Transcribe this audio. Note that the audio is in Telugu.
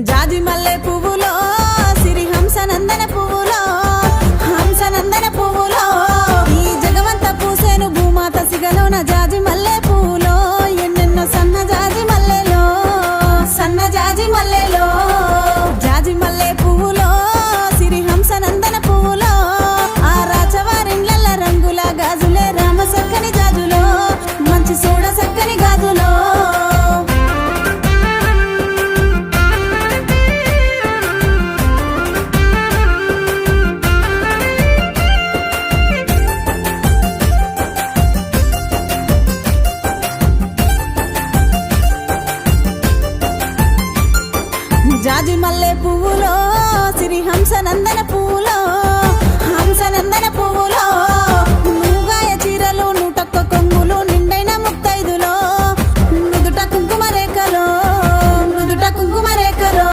జాజి మల్లె పువ్వులో సిరి హంసనందన పువ్వులో హంసనందన పువ్వులో ఈ జగమంత పూసేను భూమాత సిగలోన జాజి మల్లె పువ్వులో ఎన్నెన్నో సన్న జాజి మల్లెలో సన్న జాజి మల్లెలో జాజి మల్లె పువ్వులో సిరి హంసనందన పువ్వులో ఆ రాచవారిండ్ల రంగుల గాజులే రామ సక్కని జాజులో మంచి సూడ సక్కని గాజులో జాజి మల్లె పువ్వులో సిరి హంసనందన పువ్వులో హంసనందన పువ్వులో